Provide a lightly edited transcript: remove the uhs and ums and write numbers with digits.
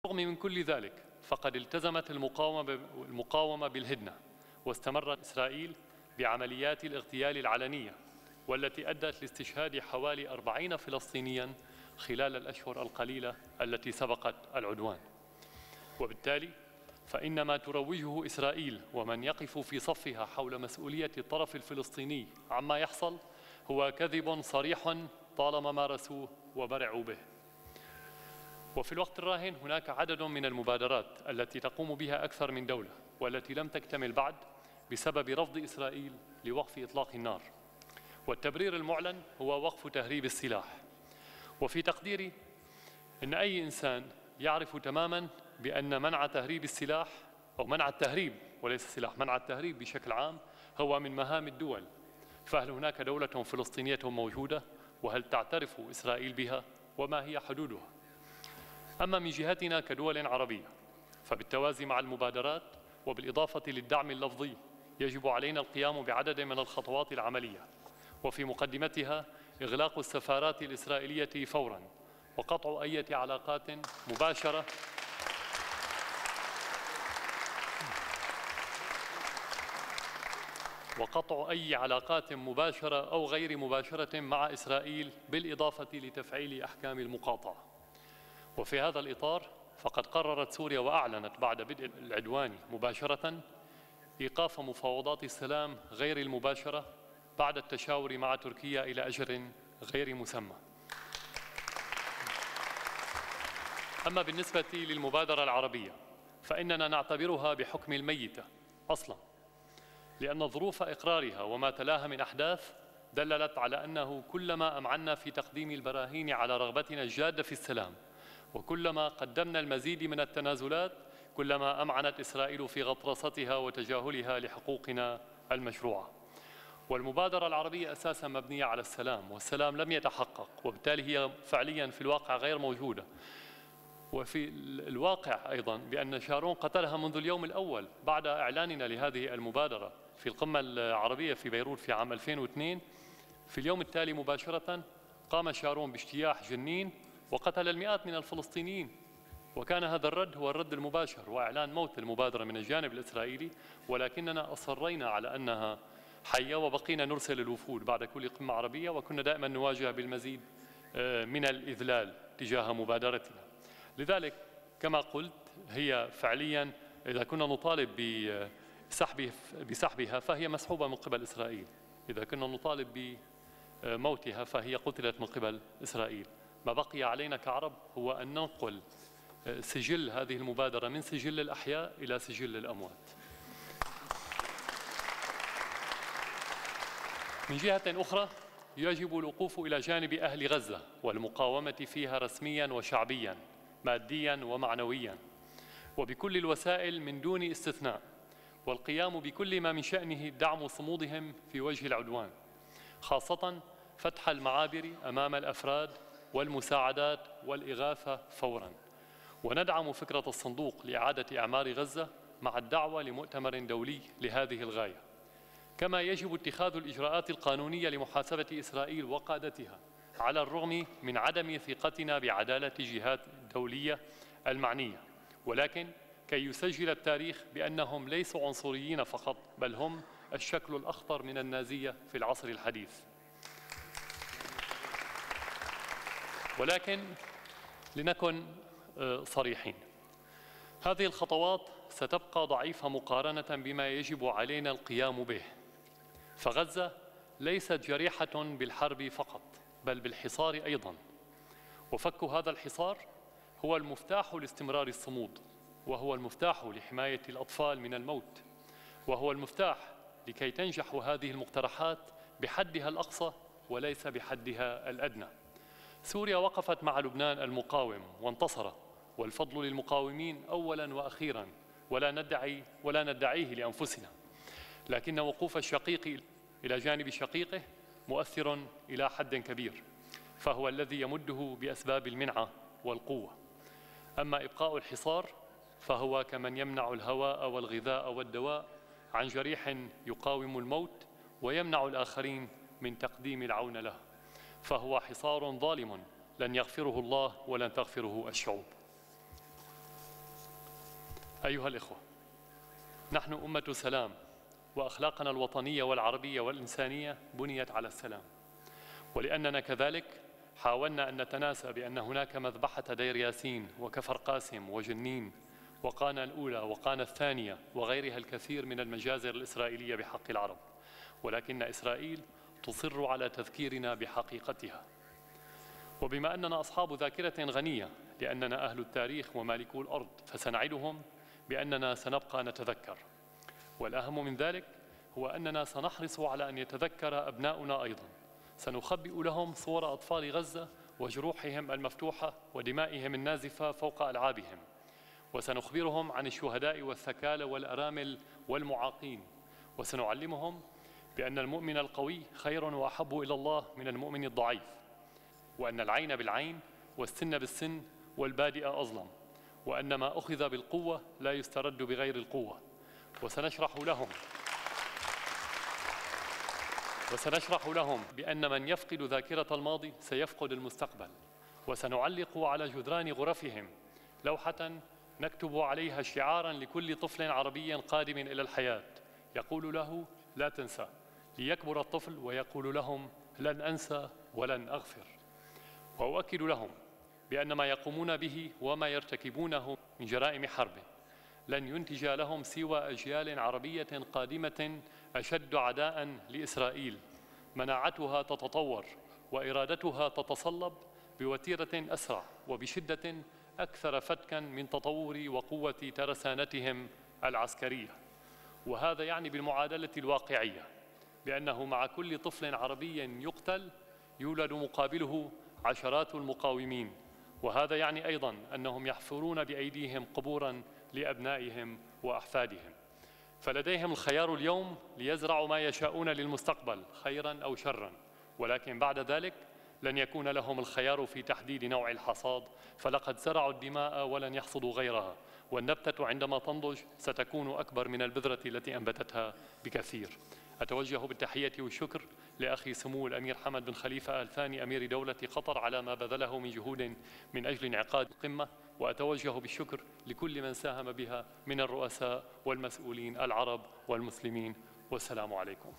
بالرغم من كل ذلك فقد التزمت المقاومة بالهدنة، واستمرت إسرائيل بعمليات الاغتيال العلنية والتي أدت لاستشهاد حوالي 40 فلسطينياً خلال الأشهر القليلة التي سبقت العدوان. وبالتالي فإن ما تروجه إسرائيل ومن يقف في صفها حول مسؤولية الطرف الفلسطيني عما يحصل هو كذب صريح طالما مارسوه وبرعوا به. وفي الوقت الراهن هناك عدد من المبادرات التي تقوم بها أكثر من دولة والتي لم تكتمل بعد بسبب رفض إسرائيل لوقف إطلاق النار، والتبرير المعلن هو وقف تهريب السلاح. وفي تقديري أن أي إنسان يعرف تماماً بأن منع تهريب السلاح أو منع التهريب وليس السلاح، منع التهريب بشكل عام هو من مهام الدول. فهل هناك دولة فلسطينية موجودة؟ وهل تعترف إسرائيل بها؟ وما هي حدودها؟ أما من جهتنا كدول عربية فبالتوازي مع المبادرات وبالإضافة للدعم اللفظي يجب علينا القيام بعدد من الخطوات العملية، وفي مقدمتها إغلاق السفارات الإسرائيلية فوراً وقطع أي علاقات مباشرة أو غير مباشرة مع إسرائيل، بالإضافة لتفعيل أحكام المقاطعة. وفي هذا الإطار فقد قررت سوريا وأعلنت بعد بدء العدوان مباشرة إيقاف مفاوضات السلام غير المباشرة بعد التشاور مع تركيا إلى أجل غير مسمى. أما بالنسبة للمبادرة العربية فإننا نعتبرها بحكم الميتة أصلاً، لأن ظروف إقرارها وما تلاها من أحداث دللت على أنه كلما أمعنا في تقديم البراهين على رغبتنا الجادة في السلام وكلما قدمنا المزيد من التنازلات كلما أمعنت إسرائيل في غطرستها وتجاهلها لحقوقنا المشروعة. والمبادرة العربية أساساً مبنية على السلام، والسلام لم يتحقق، وبالتالي هي فعلياً في الواقع غير موجودة. وفي الواقع أيضاً بأن شارون قتلها منذ اليوم الأول بعد إعلاننا لهذه المبادرة في القمة العربية في بيروت في عام 2002. في اليوم التالي مباشرة قام شارون باجتياح جنين وقتل المئات من الفلسطينيين، وكان هذا الرد هو الرد المباشر وإعلان موت المبادرة من الجانب الإسرائيلي، ولكننا أصرينا على أنها حية وبقينا نرسل الوفود بعد كل قمة عربية، وكنا دائما نواجه بالمزيد من الإذلال تجاه مبادرتنا. لذلك كما قلت هي فعليا إذا كنا نطالب بسحبها فهي مسحوبة من قبل إسرائيل، إذا كنا نطالب بموتها فهي قتلت من قبل إسرائيل. ما بقي علينا كعرب هو أن ننقل سجل هذه المبادرة من سجل الأحياء إلى سجل الأموات. من جهة أخرى يجب الوقوف إلى جانب أهل غزة والمقاومة فيها رسمياً وشعبياً مادياً ومعنوياً وبكل الوسائل من دون استثناء، والقيام بكل ما من شأنه دعم صمودهم في وجه العدوان، خاصة فتح المعابر أمام الأفراد والمساعدات والإغاثة فوراً. وندعم فكرة الصندوق لإعادة إعمار غزة مع الدعوة لمؤتمر دولي لهذه الغاية. كما يجب اتخاذ الإجراءات القانونية لمحاسبة إسرائيل وقادتها على الرغم من عدم ثقتنا بعدالة الجهات الدولية المعنية، ولكن كي يسجل التاريخ بأنهم ليسوا عنصريين فقط، بل هم الشكل الأخطر من النازية في العصر الحديث. ولكن لنكن صريحين، هذه الخطوات ستبقى ضعيفة مقارنة بما يجب علينا القيام به. فغزة ليست جريحة بالحرب فقط بل بالحصار أيضاً، وفك هذا الحصار هو المفتاح لاستمرار الصمود، وهو المفتاح لحماية الأطفال من الموت، وهو المفتاح لكي تنجح هذه المقترحات بحدها الأقصى وليس بحدها الأدنى. سوريا وقفت مع لبنان المقاوم وانتصر، والفضل للمقاومين أولاً وأخيراً، ولا ندعيه لأنفسنا، لكن وقوف الشقيق إلى جانب شقيقه مؤثر إلى حد كبير، فهو الذي يمده بأسباب المنعة والقوة. أما إبقاء الحصار فهو كمن يمنع الهواء والغذاء والدواء عن جريح يقاوم الموت ويمنع الآخرين من تقديم العون له، فهو حصار ظالم لن يغفره الله ولن تغفره الشعوب. أيها الإخوة، نحن أمة سلام، وأخلاقنا الوطنية والعربية والإنسانية بنيت على السلام، ولأننا كذلك حاولنا أن نتناسى بأن هناك مذبحة دير ياسين وكفر قاسم وجنين وقانا الأولى وقانا الثانية وغيرها الكثير من المجازر الإسرائيلية بحق العرب، ولكن إسرائيل تصر على تذكيرنا بحقيقتها. وبما أننا أصحاب ذاكرة غنية لأننا أهل التاريخ ومالكو الأرض، فسنعدهم بأننا سنبقى نتذكر. والأهم من ذلك هو أننا سنحرص على أن يتذكر أبناؤنا أيضا. سنخبئ لهم صور أطفال غزة وجروحهم المفتوحة ودمائهم النازفة فوق ألعابهم، وسنخبرهم عن الشهداء والثكالى والأرامل والمعاقين، وسنعلمهم بأن المؤمن القوي خير وأحب إلى الله من المؤمن الضعيف، وأن العين بالعين والسن بالسن والبادئ أظلم، وأن ما أخذ بالقوة لا يسترد بغير القوة. وسنشرح لهم بأن من يفقد ذاكرة الماضي سيفقد المستقبل. وسنعلق على جدران غرفهم لوحة نكتب عليها شعاراً لكل طفل عربي قادم إلى الحياة يقول له لا تنسى، ليكبر الطفل ويقول لهم لن أنسى ولن أغفر. وأؤكد لهم بأن ما يقومون به وما يرتكبونه من جرائم حرب لن ينتج لهم سوى أجيال عربية قادمة أشد عداء لإسرائيل، مناعتها تتطور وإرادتها تتصلب بوتيرة أسرع وبشدة أكثر فتكاً من تطور وقوة ترسانتهم العسكرية. وهذا يعني بالمعادلة الواقعية بأنه مع كل طفل عربي يقتل يولد مقابله عشرات المقاومين، وهذا يعني أيضاً أنهم يحفرون بأيديهم قبوراً لأبنائهم وأحفادهم. فلديهم الخيار اليوم ليزرعوا ما يشاءون للمستقبل خيراً أو شراً، ولكن بعد ذلك لن يكون لهم الخيار في تحديد نوع الحصاد، فلقد زرعوا الدماء ولن يحصدوا غيرها، والنبتة عندما تنضج ستكون أكبر من البذرة التي أنبتتها بكثير. أتوجه بالتحية والشكر لأخي سمو الأمير حمد بن خليفة آل ثاني أمير دولة قطر على ما بذله من جهود من أجل انعقاد القمة، وأتوجه بالشكر لكل من ساهم بها من الرؤساء والمسؤولين العرب والمسلمين، والسلام عليكم.